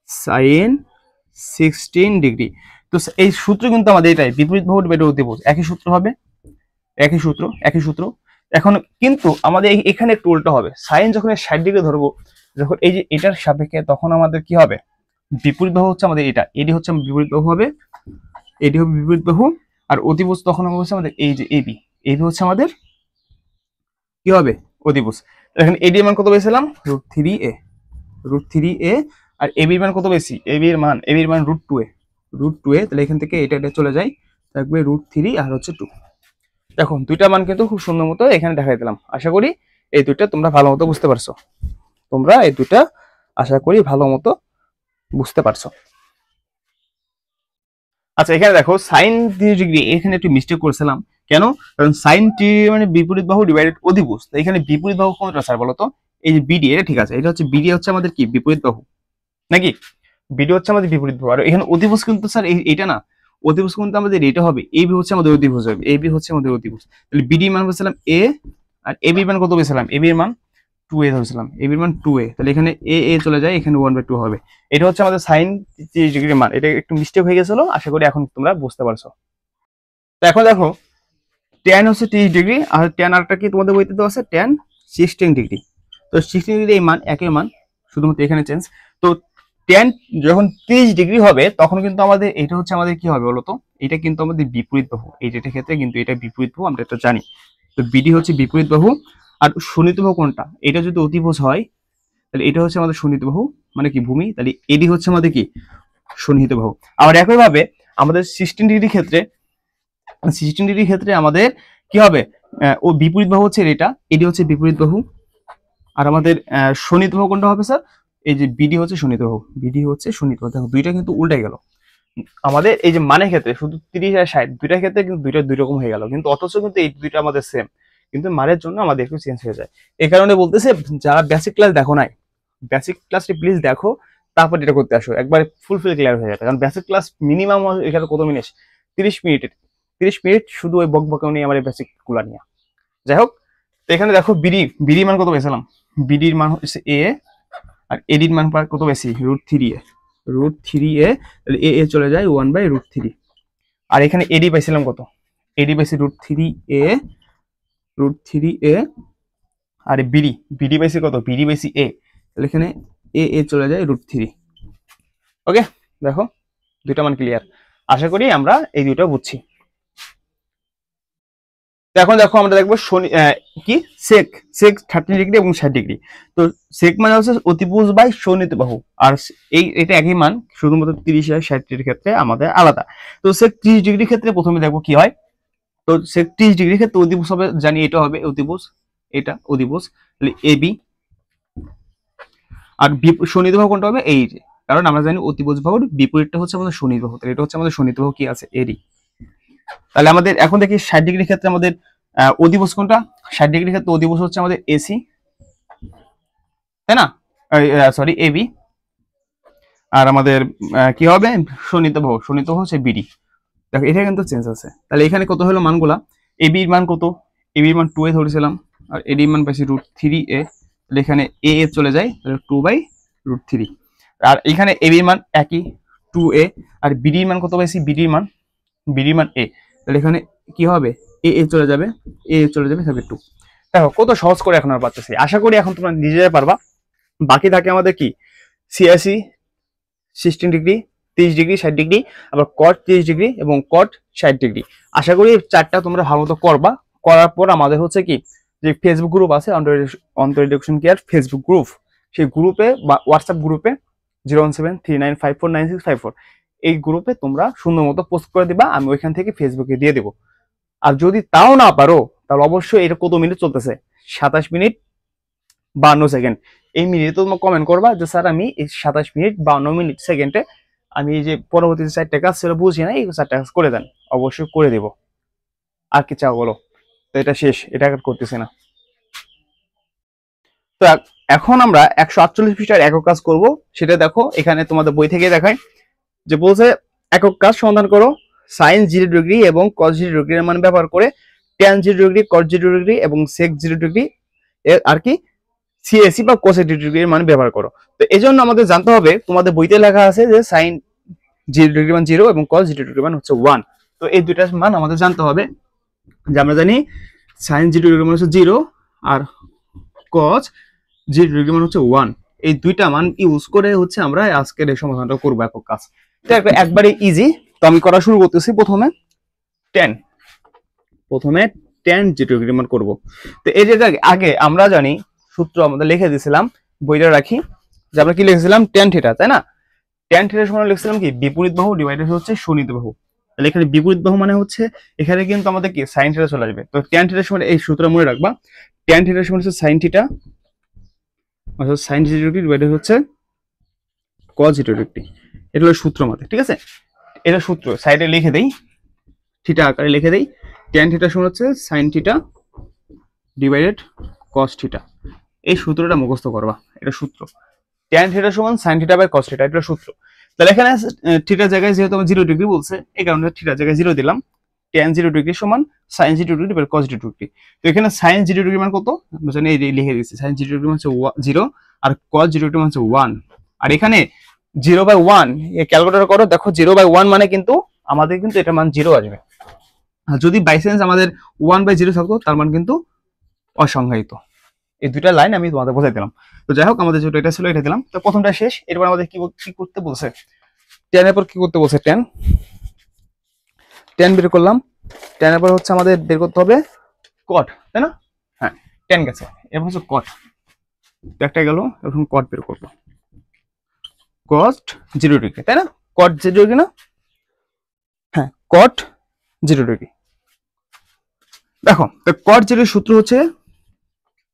sin 16 degree. তো এই সূত্র কিন্তু আমাদের এটাই, বিপরীত বাহু ডিভাইডেড অধিভুজ, একই সূত্র হবে, একই সূত্র। এখন কিন্তু আমাদের এখানে একটু উল্টো হবে, sin যখন 60 ডিগ্রি ধরবো, যখন এই যে এটার সাপেক্ষে, তখন আমাদের কি হবে, বিপরীত বাহু হচ্ছে আমাদের এটা, এডি হচ্ছে বিপরীত বাহু হবে, এডি হবে বিপরীত বাহু, আর অধিভুজ তখন হচ্ছে আমাদের এই যে এবি, এবি হচ্ছে আমাদের কি হবে, অধিভুজ। এখন এডি এর মান কত পেয়েছিলাম, √3a, আর এবি এর মান কত পেয়েছি, এবি এর মান √2a, তাহলে এখান থেকে এটা চলে যায়, থাকবে √3 আর হচ্ছে 2। দেখো দুইটা মান কিন্তু খুব সুন্দর মতো এখানে দেখাই দিলাম। আশা করি এই দুইটা তোমরা ভালো মতো বুঝতে পারছো, বুঝতে পারছো। আচ্ছা এখানে দেখো sin 30 ডিগ্রি, এখানে একটু মিস্টেক করেছিলাম, কেন, কারণ sin t মানে বিপরীত বাহু ডিভাইডেড অধিভুজ, তো এখানে বিপরীত বাহু কোনটা স্যার বলতো, এই যে বিডি, এটা ঠিক আছে, এটা হচ্ছে বিডি হচ্ছে আমাদের কি বিপরীত বাহু নাকি, বিডি হচ্ছে আমাদের বিপরীত বাহু, আর এখানে অধিভুজ কিন্তু স্যার এইটা না, অধিভুজ কিন্তু আমাদের এটা হবে, এবি হচ্ছে আমাদের অধিভুজ হবে, এবি হচ্ছে আমাদের অধিভুজ। তাহলে বিডি মান বলছিলাম এ, আর এবি মান কত পেয়েছিলাম, এবি এর মান 2a ধরেছিলাম, এবি এর মান 2a, তাহলে এখানে এ চলে যায়, এখানে 1/2 হবে। এটা হচ্ছে আমাদের sin 30 ডিগ্রি মান, এটা একটু মিস্টেক হয়ে গেছিল, আশা করি এখন তোমরা বুঝতে পারছো। তো এখন দেখো tan হচ্ছে 30 ডিগ্রি, আর tan আরেকটা কি তোমাদের বইতে দেওয়া আছে, tan 16 ডিগ্রি। তো 16 ডিগ্রি এই মান একই মান, শুধুমাত্র এখানে চেঞ্জ। তো tan যখন 30 ডিগ্রি হবে তখন কিন্তু আমাদের এটা হচ্ছে আমাদের কি হবে বলতো, এটা কিন্তু আমাদের বিপরীত বাহু। এই যেটা ক্ষেত্রে কিন্তু এটা বিপরীত বাহু, আমরা এটা জানি। তো বিডি হচ্ছে বিপরীত বাহু। আর শোণিত বাহু কোনটা, এটা যদি অতিভুজ হয় তাহলে এটা হচ্ছে আমাদের শোণিত বাহু, মানে কি ভূমি, তাহলে এডি হচ্ছে আমাদের কি সন্নিহিত বাহু। আবার একইভাবে আমাদের 16 ডিগ্রি ক্ষেত্রে আমাদের কি হবে, ও বিপরীত বাহু হচ্ছে এটা, এডি হচ্ছে বিপরীত বাহু। আর আমাদের শোণিত বাহু কোনটা হবে স্যার, এই যে বিডি হচ্ছে শোণিত বাহু, বিডি হচ্ছে শোণিত বাহু। দেখো দুইটা কিন্তু উল্টে গেল আমাদের, এই যে মানের ক্ষেত্রে শুধু 30 আর 60 দুইটার ক্ষেত্রে কিন্তু দুইটা দুই রকম হয়ে গেল, কিন্তু অথচ কিন্তু এই দুইটা আমাদের সেম, কিন্তু মানের জন্য আমাদের একটু চেঞ্জ হয়ে যায়। এই কারণে বলতেছে যারা বেসিক ক্লাস দেখো নাই, বেসিক ক্লাসটি প্লিজ দেখো, তারপর এটা করতে আসো, একবার ফুলফিল ক্লিয়ার হয়ে যাবে। কারণ বেসিক ক্লাস মিনিমাম এখানে কত মিনিট, 30 মিনিটের, 30 মিনিট শুধু ওই বক নিয়ে আমার বেসিক গুলা নিয়ে। যাই হোক, তো এখানে দেখো বিডি মান কত পেয়েছিলাম, বিডির মান হচ্ছে এ, আর এডির মান কত বেশি √3a, √3a, তাহলে এ চলে যায় 1/√3। আর এখানে এডি পাইছিলাম কত, এডি পাইছি √3a, √3a। আর বিডি পাইছি কত, বিডি পাইছি এ, তাহলে এখানে এ চলে যায় √3। ওকে, দেখো দুইটা মান ক্লিয়ার। আশা করি আমরা এই দুইটা বুঝছি। এখন দেখো আমরা দেখবো কি সেক, 30 ডিগ্রি এবং 60 ডিগ্রি। তো সেক মানে হচ্ছে অতিভুজ বাই শোণিত বাহু, আর এটা একই মান, শুধুমাত্র 30 আর 60 এর ক্ষেত্রে আমাদের আলাদা। তো সেক 30 ডিগ্রি ক্ষেত্রে প্রথমে দেখবো কি হয়। তো সেক 30 ডিগ্রি ক্ষেত্রে অতিভুজ হবে, জানি এটা হবে অতিভুজ, এটা অতিভুজ, তাহলে এবি। আর শোণিত বাহু কোনটা হবে, এই যে, কারণ আমরা জানি অতিভুজ বাহুর বিপরীতটা হচ্ছে আমাদের শোণিত বাহু, তাহলে এটা হচ্ছে আমাদের শোণিত বাহু কি আছে, এডি। তাহলে আমাদের এখন দেখি 60 ডিগ্রি ক্ষেত্রে আমাদের অধিভুজ কোনটা, 60 ডিগ্রি ক্ষেত্রে অধিভুজ হচ্ছে আমাদের এসি, তাই না, সরি এবি। আর আমাদের কি হবে শোণিত বাহু, শোণিত বাহু হচ্ছে বিডি। দেখো এটা কিন্তু চেঞ্জ আছে, তাহলে এখানে কত হলো মানগুলা, এবির মান কত, এবির মান 2a ধরেছিলাম, আর এডির মান পাইছি √3a, তাহলে এখানে এ চলে যায়, তাহলে 2/√3। আর এখানে এবির মান একই 2a, আর বিডির মান কত পাইছি, বিডির মান এ, তাহলে এখানে কি হবে, এ চলে যাবে, থাকবে 2। দেখো কত সহজ করে এখন আর পাচ্ছি, আশা করি এখন তোমরা নিজেরাই পারবা। বাকি থাকে আমাদের কি সিএসি 16 ডিগ্রি, 30 ডিগ্রি, 60 ডিগ্রি, আবার কট 30 ডিগ্রি এবং কট 60 ডিগ্রি। আশা করি চারটা তোমরা ভালো মতো করবা। করার পর আমাদের হচ্ছে কি, যে ফেসবুক গ্রুপ আছে অন্তর এডুকেশন কেয়ার ফেসবুক গ্রুপ, সেই গ্রুপে বা হোয়াটসঅ্যাপ গ্রুপে 01739549654, এই গ্রুপে তোমরা সুন্দর মতো পোস্ট করে দিবা, আমি ওইখান থেকে ফেসবুকে দিয়ে দেবো। আর যদি তাও না পারো তাহলে অবশ্যই এটা কত মিনিট চলতেছে, 27 মিনিট 52 সেকেন্ড, এই মিনিটে তোমরা কমেন্ট করবা যে স্যার আমি এই 27 মিনিট 52 মিনিট সেকেন্ডে আমি এই যে পরবর্তী 4টা কাজ সেটা বুঝি না, এই 4টা কাজ করে দেন, অবশ্যই করে দেব। আর কি চাও বলো, তো এটা শেষ, এটা আর করতেছি না। তো এখন আমরা 148 পৃষ্ঠার একক কাজ করব, সেটা দেখো এখানে তোমাদের বই থেকে দেখায়, যে বলছে একক কাজ সমাধান করো, সাইন 0 ডিগ্রি এবং কস 0 ডিগ্রির মান ব্যবহার করে ট্যান 0 ডিগ্রি, কট 0 ডিগ্রি এবং সেক 0 ডিগ্রি আর কি সিএসি বা কোসেক 0 ডিগ্রির মান ব্যবহার করো। তো এই জন্য আমাদের জানতে হবে, তোমাদের বইতে লেখা আছে যে সাইন 0 ডিগ্রি মান 0 এবং কস 0 ডিগ্রি মান হচ্ছে 1। তো এই দুইটার মান আমাদের জানতে হবে, যে আমরা জানি সাইন 0 ডিগ্রি মান হচ্ছে 0 আর কস 0 ডিগ্রি মান হচ্ছে 1। এই দুইটা মান ইউজ করে হচ্ছে আমরা আজকের এই সমাধানটা করবো একক কাজ। তো একবারে ইজি। তো আমি করা শুরু করতেছি, প্রথমে tan 0 ডিগ্রি মান করবো। তো এই যে আগে আমরা জানি সূত্র আমাদের লিখে দিয়েছিলাম, বইটা রাখি, যে আমরা কি লিখেছিলাম tan থিটা, তাই না, tan থিটার সমান লিখছিলাম কি বিপরীত বাহু ডিভাইডেড হচ্ছে শোণিত বাহু। তাহলে এখানে বিপরীত বাহু মানে হচ্ছে এখানে কিন্তু আমাদের কি sin থিটা চলে আসবে। তো tan থিটার সমান এই সূত্র মনে রাখবা, tan থিটার সমান হচ্ছে sin থিটা, অর্থাৎ sin 0 ডিগ্রি ডিভাইডেড হচ্ছে cos 0 ডিগ্রি। এটা হলো সূত্র আমাদের, ঠিক আছে, এটা সূত্র সাইডে লিখে দেই, থিটা আকারে লিখে দেই, tan থিটা সমান হচ্ছে sin theta divided cos theta. এই সূত্রটা মুখস্থ করবা, এটা সূত্র, tan থিটা সমান sin theta by cos theta, এটা সূত্র। তাহলে এখানে থিটার জায়গায় যেহেতু আমি 0 ডিগ্রি বলছে, এই কারণে থিটার জায়গায় 0 দিলাম, tan 0 ডিগ্রি সমান sin 0 degree by cos 0 degree. তো এখানে sin 0 ডিগ্রি মান কত আমরা জানি, এই লিখে দিয়েছি, sin 0 ডিগ্রি মান হচ্ছে 0 আর cos 0 ডিগ্রি মান হচ্ছে 1। আর এখানে 0/1 এই ক্যালকুলেটর করো, দেখো 0/1 মানে কিন্তু আমাদের কিন্তু এটা মান 0 আসবে। আর যদি বাই চান্স আমাদের 1/0 থাকতো তার মান কিন্তু অসংজ্ঞায়িত। এই দুইটা লাইন আমি তোমাদের বোঝাই দিলাম। তো যাই হোক, আমাদের যেটা এটা ছিল এটা দিলাম। তো প্রথমটা শেষ। এরপর আমাদের কি করতে বলছে, টেনের পর কি করতে বলছে, টেন বের করলাম। টেনের পর হচ্ছে আমাদের বের করতে হবে কট, তাই না? হ্যাঁ, টেন গেছে, এরপর হচ্ছে কট। একটা গেল, এখন কট বের করবো। কস্ট 0 ডিগ্রি, তাই না? কট 0 ডিগ্রি না? হ্যাঁ, কট 0 ডিগ্রি। দেখো, তো কট 0 সূত্র হচ্ছে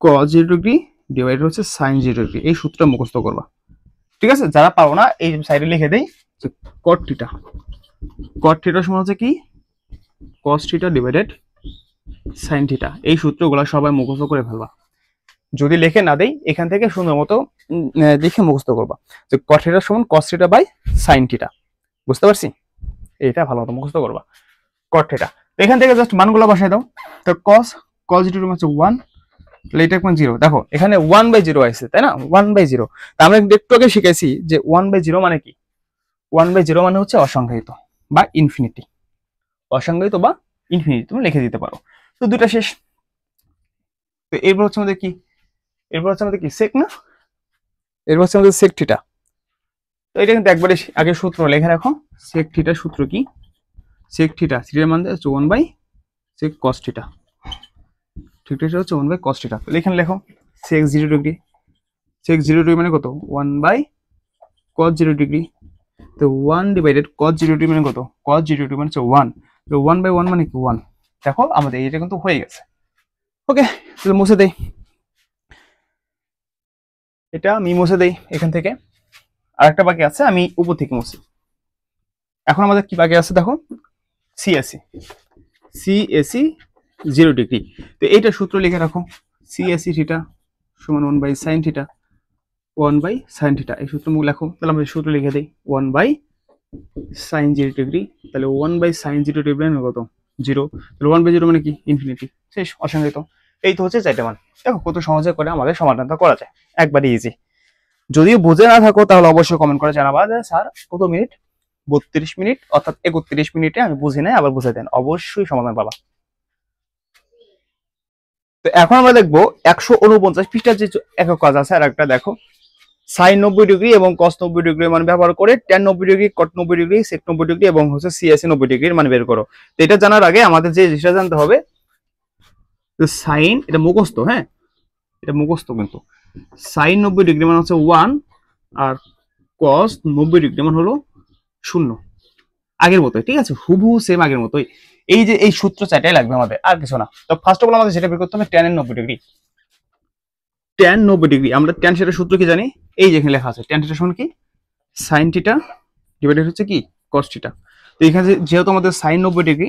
cos 0 ডিগ্রি ডিভাইডেড হচ্ছে sin 0 ডিগ্রি। এই সূত্রটা মুখস্থ করবা, ঠিক আছে? যারা পারো না এই সাইডে লিখে দেই যে cot থিটা, cot থিটা সমান হচ্ছে কি cos theta divided sin theta. এই সূত্রগুলো সবাই মুখস্থ করে ফেলবা। যদি লিখে না দেই, এখান থেকে সুন্দর মতো লিখে মুখস্থ করবা যে cot থিটা সমান cos theta by sin theta. বুঝতে পারছি? এইটা ভালো মতো মুখস্থ করবা, cot থিটা। তো এখান থেকে জাস্ট মানগুলো বসাই দাও। তো cos 0 হচ্ছে 1, তাহলে এটা কোন 0। দেখো এখানে 1/0 আছে, তাই না? 1/0। তা আমরা একটু আগে শিখেছি যে 1/0 মানে কি? 1/0 মানে হচ্ছে অসংজ্ঞায়িত বা ইনফিনিটি। অসংজ্ঞায়িত বা ইনফিনিটি তুমি লিখে দিতে পারো। তো দুটা শেষ। তো এরপর হচ্ছে আমাদের কি, সেক না? এরপর হচ্ছে আমাদের সেক থিটা। তো এটা কিন্তু একবারে আগে সূত্র লিখে রাখো। সেক থিটার সূত্র কি? সেক থিটা, থিটার মান হচ্ছে 1/sec cos থিটা। ঠিক আছে, হচ্ছে 1/cos থিটা। তো এখানে লেখো sec 0 ডিগ্রি। sec 0 ডিগ্রি মানে কত? 1/cos 0 degree. তো 1 ডিভাইডেড cos 0 ডিগ্রি মানে কত? cos 0 ডিগ্রি মানে হচ্ছে 1। তো 1/1 মানে কি? 1। দেখো আমাদের এটা কিন্তু হয়ে গেছে। ওকে, তাহলে মুছে দেই। এটা আমি মুছে দেই এখান থেকে। আরেকটা বাকি আছে, আমি উপর থেকে মুছি। এখন আমাদের কি বাকি আছে দেখো, সিএসি 0 ডিগ্রি। তো এইটা সূত্র লিখে রাখো, সিএসি থিটা সমান 1/sin থিটা, 1/sin থিটা। এই সূত্র মুখ লেখো। তাহলে আমরা সূত্র লিখে দিই 1/sin 0 ডিগ্রি। তাহলে 1/sin 0 ডিগ্রি মানে কত? 0। তাহলে 1/0 মানে কি? ইনফিনিটি। শেষ, অসংজ্ঞায়িত। এই তো হচ্ছে চারটে মান। দেখো কত সহজে করে আমাদের সমাধানটা করা যায়, একবারে ইজি। যদিও বুঝে না থাকো তাহলে অবশ্যই কমেন্ট করে জানাবা যে স্যার কত মিনিট, 32 মিনিট অর্থাৎ 31 মিনিটে আমি বুঝি নাই, আবার বুঝাই দেন, অবশ্যই সমাধান পাবা। তো এখন আমরা দেখবো 149 পৃষ্ঠার যে একক কাজ আছে। আর একটা দেখো, সাইন 90 ডিগ্রি এবং কস 90 ডিগ্রির মান ব্যবহার করে ট্যান 90 ডিগ্রি, কট 90 ডিগ্রি, সেক 90 ডিগ্রি এবং হচ্ছে সিএসি 90 ডিগ্রির মান বের করো। তো এটা জানার আগে আমাদের যে জিনিসটা জানতে হবে, সাইন, এটা মুখস্থ, হ্যাঁ এটা মুখস্থ, কিন্তু সাইন 90 ডিগ্রি মান হচ্ছে 1 আর কস 90 ডিগ্রি মান হলো 0। আগের মতোই, ঠিক আছে, হুবহু সেম আগের মতোই। এই যে এই সূত্র চারটাই লাগবে আমাদের, আর কিছু না। তো ফার্স্ট অফ অল আমাদের যেটা বের করতে হবে, ট্যান 90 ডিগ্রি। ট্যান 90 ডিগ্রি, আমরা ট্যান সেটার সূত্র কি জানি? এই যেখানে লেখা আছে, ট্যান থিটা সমান কি? সাইন থিটা ডিভাইডেড হচ্ছে কি? Cos theta. তো এখানে যেহেতু আমাদের সাইন 90 ডিগ্রি,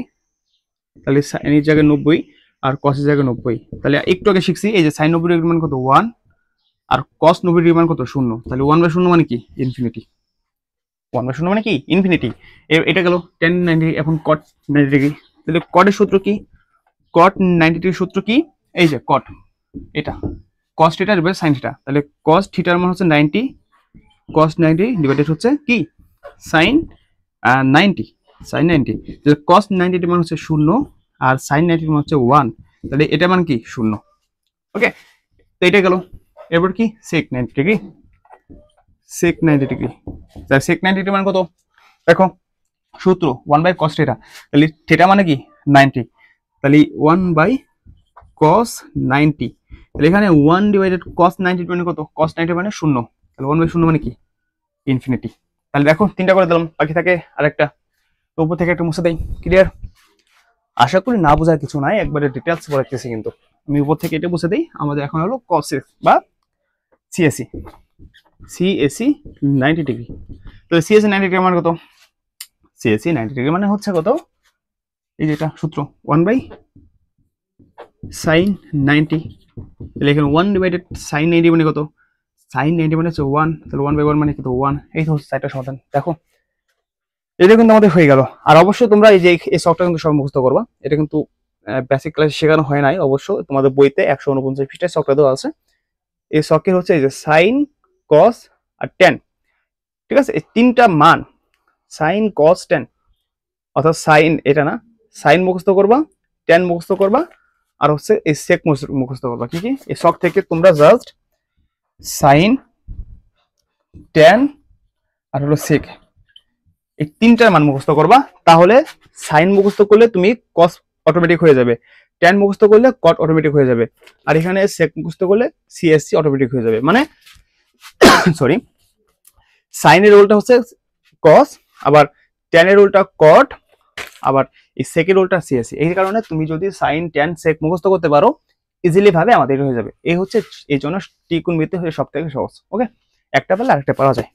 তাহলে সাইনের জায়গায় 90 আর কসের জায়গায় 90। তাহলে একটু আগে শিখছি এই যে সাইন 90 ডিগ্রি মান কত? 1 আর কস 90 ডিগ্রি মান কত? 0। তাহলে 1/0 মানে কি? ইনফিনিটি। 1/0 মানে কি? ইনফিনিটি। এটা গেল ট্যান 90। এখন কট 90 ডিগ্রি। তাহলে কটের সূত্র কি? কট 90 ডিগ্রির সূত্র কি? এই যে কট, এটা cos theta divide sine theta. তাহলে কস থিটার মান হচ্ছে 90, কস 90 ডিভাইডেড হচ্ছে কি? Sine 90, sine 90। তাহলে কস 90 মান হচ্ছে 0 আর সাইন 90 মান হচ্ছে 1। তাহলে এটা মান কি? 0। ওকে, তো এটা গেল। এরপর কি? সেক 90 ডিগ্রি। সেক 90 ডিগ্রি, তাহলে সেক 90 ডিগ্রি মান কত? দেখো সূত্র 1/cos থিটা। তাহলে থিটা মানে কি? 90। তাহলে 1/cos 90। তাহলে এখানে 1 ডিভাইডেড cos 90 মানে কত? cos 90 মানে 0। তাহলে 1/0 মানে কি? ইনফিনিটি। তাহলে দেখো তিনটা করে দিলাম, বাকি থাকে আরেকটা। তো উপর থেকে একটা মুছে দেই। ক্লিয়ার? আশা করি না বোঝার কিছু নাই, একবারে ডিটেলস বলাইতেছি। কিন্তু আমি উপর থেকে এটা মুছে দেই। আমাদের এখন হলো cos বা সিএসি 90 ডিগ্রি। তাহলে সিএসি 90 ডিগ্রি মানে কত? সিএসি 90 ডিগ্রি মানে হচ্ছে কত? এই যেটা সূত্র 1/sin 90। তাহলে এখানে 1 ডিভাইডেড sin 90 মানে কত? sin 90 মানে হচ্ছে 1। তাহলে 1/1 মানে কত? 1। এই তো হচ্ছে চারটা সমাধান। দেখো এটা কিন্তু আমাদের হয়ে গেল। আর অবশ্যই তোমরা এই যে এই শখটা কিন্তু সব মুখস্থ করবা। এটা কিন্তু বেসিক ক্লাসে শেখানো হয় নাই, অবশ্য তোমাদের বইতে 149 পৃষ্ঠায় শখটা দেওয়া আছে। এই শখের হচ্ছে এই যে সাইন, কস আর ট্যান, ঠিক আছে? এই তিনটা মান, সাইন, কস, ট্যান, অর্থাৎ সাইন এটা না, সাইন মুখস্থ করবা, ট্যান মুখস্থ করবা, আর হচ্ছে এই সেক মুখস্থ করবা। কি কি? এই শখ থেকে তোমরা জাস্ট সাইন, ট্যান আর হলো সেক, এই তিনটার মান মুখস্থ করবা। তাহলে সাইন মুখস্থ করলে তুমি কস অটোমেটিক হয়ে যাবে, ট্যান মুখস্থ করলে কট অটোমেটিক হয়ে যাবে, আর এখানে সেক মুখস্থ করলে সিএসসি অটোমেটিক হয়ে যাবে। মানে সরি, সাইনের রোলটা হচ্ছে কস, আবার ট্যানের রোলটা কট, আবার এই সেকের রোলটা সিএসসি। এই কারণে তুমি যদি সাইন, ট্যান, সেক মুখস্থ করতে পারো ইজিলি ভাবে আমাদের হয়ে যাবে। এই হচ্ছে এই জন্য ত্রিকোণমিতি হচ্ছে সব থেকে সহজ। ওকে, একটা পারলে আরেকটা পারা যায়।